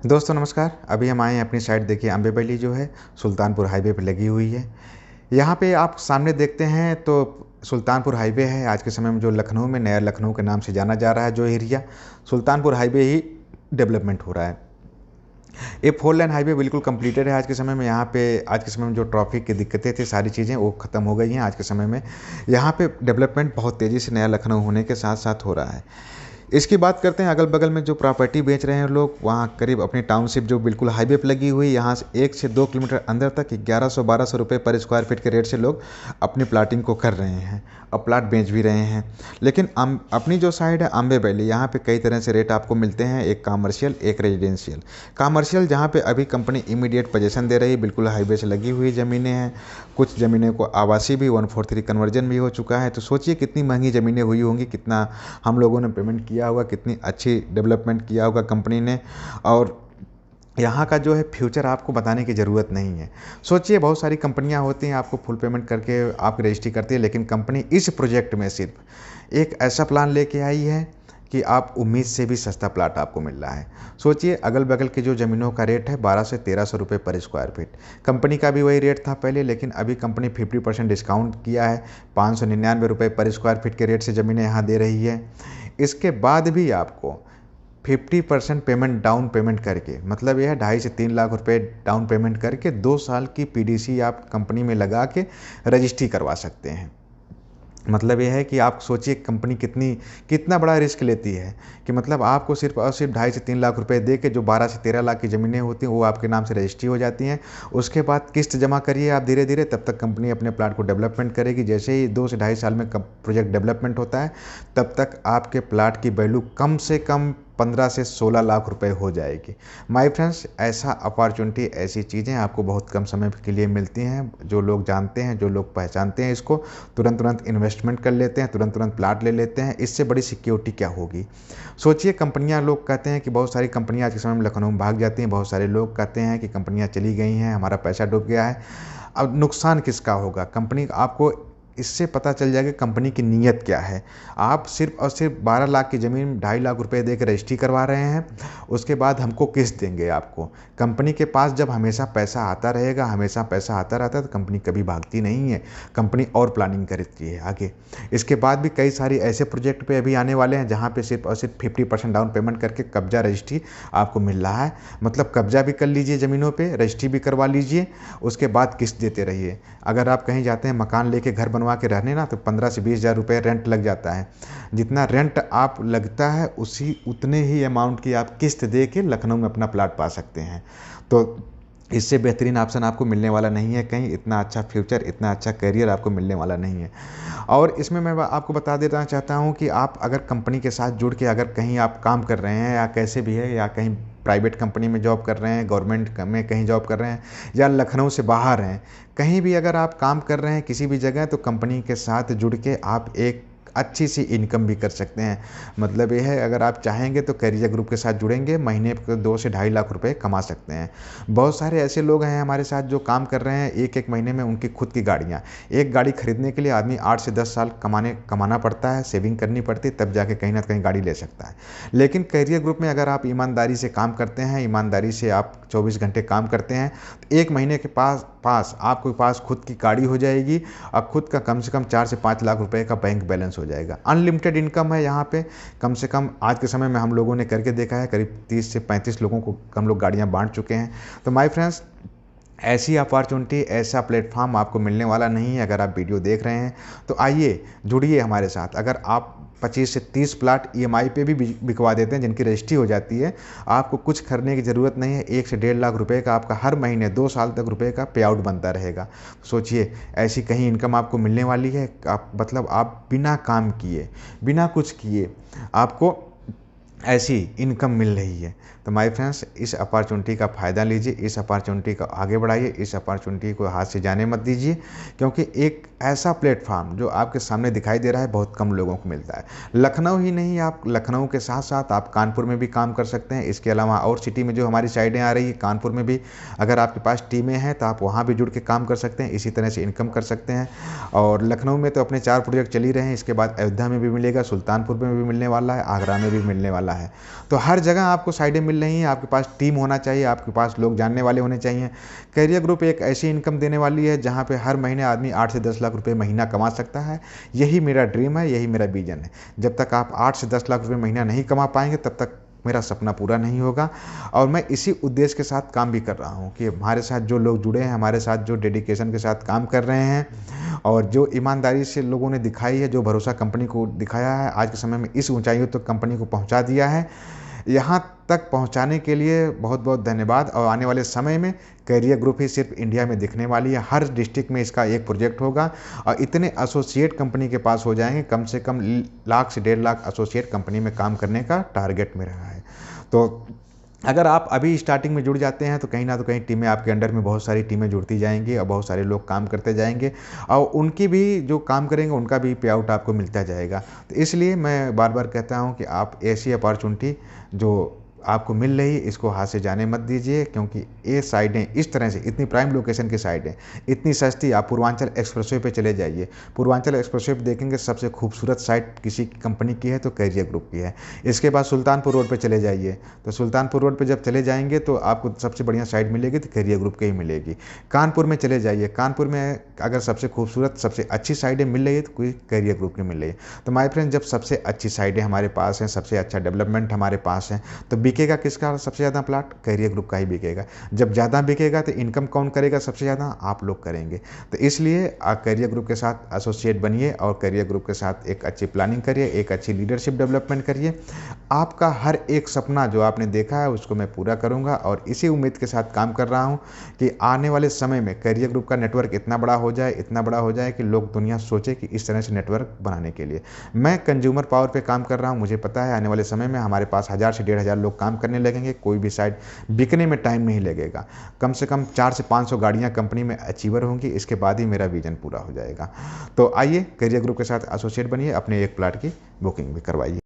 दोस्तों नमस्कार। अभी हम आए हैं अपनी साइट। देखिए अम्बे वैली जो है सुल्तानपुर हाईवे पे लगी हुई है। यहाँ पे आप सामने देखते हैं तो सुल्तानपुर हाईवे है। आज के समय में जो लखनऊ में नया लखनऊ के नाम से जाना जा रहा है जो एरिया, सुल्तानपुर हाईवे ही डेवलपमेंट हो रहा है। ये 4 लेन हाईवे बिल्कुल कंप्लीटेड है आज के समय में। यहाँ पे आज के समय में जो ट्रैफिक की दिक्कतें थी सारी चीज़ें वो ख़त्म हो गई हैं आज के समय में। यहाँ पे डेवलपमेंट बहुत तेज़ी से नया लखनऊ होने के साथ साथ हो रहा है। इसकी बात करते हैं अगल बगल में जो प्रॉपर्टी बेच रहे हैं लोग, वहाँ करीब अपनी टाउनशिप जो बिल्कुल हाईवे पे लगी हुई, यहाँ से 1 से 2 किलोमीटर अंदर तक 1100-1200 रुपये पर स्क्वायर फीट के रेट से लोग अपनी प्लाटिंग को कर रहे हैं और प्लाट बेच भी रहे हैं। लेकिन अपनी जो साइड है अम्बे वैली, यहाँ पे कई तरह से रेट आपको मिलते हैं, एक कमर्शियल एक रेजिडेंशियल। कमर्शियल जहाँ पे अभी कंपनी इमीडिएट पोजीशन दे रही है, बिल्कुल हाईवे से लगी हुई ज़मीनें हैं। कुछ ज़मीनें को आवासीय भी 143 कन्वर्जन भी हो चुका है। तो सोचिए कितनी महंगी ज़मीनें हुई होंगी, कितना हम लोगों ने पेमेंट किया होगा, कितनी अच्छी डेवलपमेंट किया होगा कंपनी ने। और यहाँ का जो है फ्यूचर आपको बताने की ज़रूरत नहीं है। सोचिए बहुत सारी कंपनियाँ होती हैं आपको फुल पेमेंट करके आप रजिस्ट्री करती है, लेकिन कंपनी इस प्रोजेक्ट में सिर्फ एक ऐसा प्लान लेके आई है कि आप उम्मीद से भी सस्ता प्लाट आपको मिल रहा है। सोचिए अगल बगल की जो ज़मीनों का रेट है 1200 से 1300 रुपये पर स्क्वायर फीट। कंपनी का भी वही रेट था पहले, लेकिन अभी कंपनी 50% डिस्काउंट किया है। 599 रुपये पर स्क्वायर फीट के रेट से ज़मीनें यहाँ दे रही है। इसके बाद भी आपको 50% पेमेंट डाउन पेमेंट करके, मतलब यह है 2.5 से 3 लाख रुपए डाउन पेमेंट करके 2 साल की पीडीसी आप कंपनी में लगा के रजिस्ट्री करवा सकते हैं। मतलब ये है कि आप सोचिए कंपनी कितना बड़ा रिस्क लेती है कि मतलब आपको सिर्फ और सिर्फ 2.5 से 3 लाख रुपए दे के जो 12 से 13 लाख की ज़मीनें होती हैं वो आपके नाम से रजिस्ट्री हो जाती हैं। उसके बाद किस्त जमा करिए आप धीरे धीरे, तब तक कंपनी अपने प्लाट को डेवलपमेंट करेगी। जैसे ही 2 से 2.5 साल में प्रोजेक्ट डेवलपमेंट होता है तब तक आपके प्लाट की वैल्यू कम से कम 15 से 16 लाख रुपए हो जाएगी। माय फ्रेंड्स, ऐसा अपॉर्चुनिटी, ऐसी चीज़ें आपको बहुत कम समय के लिए मिलती हैं। जो लोग जानते हैं, जो लोग पहचानते हैं इसको, तुरंत इन्वेस्टमेंट कर लेते हैं, तुरंत प्लाट ले लेते हैं। इससे बड़ी सिक्योरिटी क्या होगी। सोचिए कंपनियां, लोग कहते हैं कि बहुत सारी कंपनियां आज के समय में लखनऊ में भाग जाती हैं। बहुत सारे लोग कहते हैं कि कंपनियां चली गई हैं, हमारा पैसा डूब गया है। अब नुकसान किसका होगा? कंपनी, आपको इससे पता चल जाएगा कंपनी की नीयत क्या है। आप सिर्फ और सिर्फ 12 लाख की ज़मीन 2.5 लाख रुपए दे के रजिस्ट्री करवा रहे हैं, उसके बाद हमको किस्त देंगे आपको। कंपनी के पास जब हमेशा पैसा आता रहेगा, हमेशा पैसा आता रहता है, तो कंपनी कभी भागती नहीं है। कंपनी और प्लानिंग करती है आगे। इसके बाद भी कई सारी ऐसे प्रोजेक्ट पे अभी आने वाले हैं जहाँ पे सिर्फ और सिर्फ 50% डाउन पेमेंट करके कब्जा रजिस्ट्री आपको मिल रहा है। मतलब कब्जा भी कर लीजिए ज़मीनों पे, रजिस्ट्री भी करवा लीजिए, उसके बाद किस्त देते रहिए। अगर आप कहीं जाते हैं मकान लेके घर बनवा के रहने ना, तो 15 से 20 हज़ार रुपये रेंट लग जाता है। जितना रेंट आप लगता है उतने ही अमाउंट की आप किस्त दे के लखनऊ में अपना प्लाट पा सकते हैं। तो इससे बेहतरीन ऑप्शन आपको मिलने वाला नहीं है कहीं। इतना अच्छा फ्यूचर, इतना अच्छा करियर आपको मिलने वाला नहीं है। और इसमें मैं आपको बता देना चाहता हूँ कि आप अगर कंपनी के साथ जुड़ के अगर कहीं आप काम कर रहे हैं, या कैसे भी है, या कहीं प्राइवेट कंपनी में जॉब कर रहे हैं, गवर्नमेंट में कहीं जॉब कर रहे हैं, या लखनऊ से बाहर हैं, कहीं भी अगर आप काम कर रहे हैं किसी भी जगह, तो कंपनी के साथ जुड़ के आप एक अच्छी सी इनकम भी कर सकते हैं। मतलब ये है, अगर आप चाहेंगे तो कैरियर ग्रुप के साथ जुड़ेंगे, महीने को 2 से 2.5 लाख रुपए कमा सकते हैं। बहुत सारे ऐसे लोग हैं हमारे साथ जो काम कर रहे हैं, एक महीने में उनकी खुद की गाड़ियाँ, एक गाड़ी खरीदने के लिए आदमी 8 से 10 साल कमाना पड़ता है, सेविंग करनी पड़ती है, तब जाके कहीं ना कहीं गाड़ी ले सकता है। लेकिन कैरियर ग्रुप में अगर आप ईमानदारी से काम करते हैं, ईमानदारी से आप 24 घंटे काम करते हैं, तो 1 महीने के पास आपके पास खुद की गाड़ी हो जाएगी और खुद का कम से कम 4 से 5 लाख रुपए का बैंक बैलेंस हो जाएगा। अनलिमिटेड इनकम है यहाँ पे। कम से कम आज के समय में हम लोगों ने करके देखा है, करीब 30 से 35 लोगों को हम लोग गाड़ियाँ बांट चुके हैं। तो माय फ्रेंड्स, ऐसी अपॉर्चुनिटी, ऐसा प्लेटफॉर्म आपको मिलने वाला नहीं है। अगर आप वीडियो देख रहे हैं तो आइए जुड़िए हमारे साथ। अगर आप 25 से 30 प्लाट ईएमआई पे भी बिकवा देते हैं जिनकी रजिस्ट्री हो जाती है, आपको कुछ करने की ज़रूरत नहीं है। 1 से 1.5 लाख रुपए का आपका हर महीने 2 साल तक रुपए का पे आउट बनता रहेगा। सोचिए ऐसी कहीं इनकम आपको मिलने वाली है। मतलब आप बिना काम किए, बिना कुछ किए आपको ऐसी इनकम मिल रही है। तो माय फ्रेंड्स, इस अपॉर्चुनिटी का फ़ायदा लीजिए, इस अपॉर्चुनिटी को आगे बढ़ाइए, इस अपॉर्चुनिटी को हाथ से जाने मत दीजिए, क्योंकि एक ऐसा प्लेटफॉर्म जो आपके सामने दिखाई दे रहा है बहुत कम लोगों को मिलता है। लखनऊ ही नहीं, आप लखनऊ के साथ साथ आप कानपुर में भी काम कर सकते हैं। इसके अलावा और सिटी में जो हमारी साइडें आ रही है, कानपुर में भी अगर आपके पास टीमें हैं तो आप वहाँ भी जुड़ के काम कर सकते हैं, इसी तरह से इनकम कर सकते हैं। और लखनऊ में तो अपने 4 प्रोजेक्ट चल ही रहे हैं, इसके बाद अयोध्या में भी मिलेगा, सुल्तानपुर में भी मिलने वाला है, आगरा में भी मिलने वाला वाला है। तो हर जगह आपको साइडें मिल रही हैं, आपके पास टीम होना चाहिए, आपके पास लोग जानने वाले होने चाहिए। कैरियर ग्रुप एक ऐसी इनकम देने वाली है जहाँ पे हर महीने आदमी 8 से 10 लाख रुपए महीना कमा सकता है। यही मेरा ड्रीम है, यही मेरा विज़न है। जब तक आप 8 से 10 लाख रुपए महीना नहीं कमा पाएँगे तब तक मेरा सपना पूरा नहीं होगा। और मैं इसी उद्देश्य के साथ काम भी कर रहा हूँ कि हमारे साथ जो लोग जुड़े हैं, हमारे साथ जो डेडिकेशन के साथ काम कर रहे हैं और जो ईमानदारी से लोगों ने दिखाई है, जो भरोसा कंपनी को दिखाया है, आज के समय में इस ऊंचाइयों तक कंपनी को पहुंचा दिया है। यहाँ तक पहुंचाने के लिए बहुत बहुत धन्यवाद। और आने वाले समय में कैरियर ग्रुप ही सिर्फ इंडिया में दिखने वाली है। हर डिस्ट्रिक्ट में इसका एक प्रोजेक्ट होगा और इतने एसोसिएट कंपनी के पास हो जाएंगे, कम से कम लाख से 1.5 लाख एसोसिएट कंपनी में काम करने का टारगेट मेरा है। तो अगर आप अभी स्टार्टिंग में जुड़ जाते हैं तो कहीं ना तो कहीं टीमें आपके अंडर में बहुत सारी टीमें जुड़ती जाएंगी और बहुत सारे लोग काम करते जाएंगे और उनकी भी जो काम करेंगे उनका भी पे आउट आपको मिलता जाएगा। तो इसलिए मैं बार बार कहता हूं कि आप ऐसी अपॉर्चुनिटी जो आपको मिल रही है इसको हाथ से जाने मत दीजिए, क्योंकि ये साइडें इस तरह से इतनी प्राइम लोकेशन की साइडें इतनी सस्ती। आप पूर्वांचल एक्सप्रेसवे पे चले जाइए, पूर्वांचल एक्सप्रेसवे पे देखेंगे सबसे खूबसूरत साइट किसी कंपनी की है तो कैरियर ग्रुप की है। इसके बाद सुल्तानपुर रोड पे चले जाइए, तो सुल्तानपुर रोड पे जब चले जाएंगे तो आपको सबसे बढ़िया साइट मिलेगी तो कैरियर ग्रुप की ही मिलेगी। कानपुर में चले जाइए, कानपुर में अगर सबसे खूबसूरत सबसे अच्छी साइडें मिल रही है तो कोई कैरियर ग्रुप की मिल रही है। तो माय फ्रेंड, जब सबसे अच्छी साइडें हमारे पास हैं, सबसे अच्छा डेवलपमेंट हमारे पास है, तो बिकेगा किसका सबसे ज़्यादा प्लाट? कैरियर ग्रुप का ही बिकेगा। जब ज़्यादा बिकेगा तो इनकम कौन करेगा सबसे ज़्यादा? आप लोग करेंगे। तो इसलिए आप कैरियर ग्रुप के साथ एसोसिएट बनिए और कैरियर ग्रुप के साथ एक अच्छी प्लानिंग करिए, एक अच्छी लीडरशिप डेवलपमेंट करिए। आपका हर एक सपना जो आपने देखा है उसको मैं पूरा करूँगा और इसी उम्मीद के साथ काम कर रहा हूँ कि आने वाले समय में कैरियर ग्रुप का नेटवर्क इतना बड़ा हो जाए, इतना बड़ा हो जाए कि लोग दुनिया सोचे कि इस तरह से नेटवर्क बनाने के लिए मैं कंज्यूमर पावर पे काम कर रहा हूँ। मुझे पता है आने वाले समय में हमारे पास 1000 से 1500 लोग काम करने लगेंगे। कोई भी साइट बिकने में टाइम नहीं लगेगा। कम से कम 400 से 500 गाड़ियाँ कंपनी में अचीवर होंगी, इसके बाद ही मेरा विजन पूरा हो जाएगा। तो आइए कैरियर ग्रुप के साथ एसोसिएट बनिए, अपने एक प्लाट की बुकिंग भी करवाइए।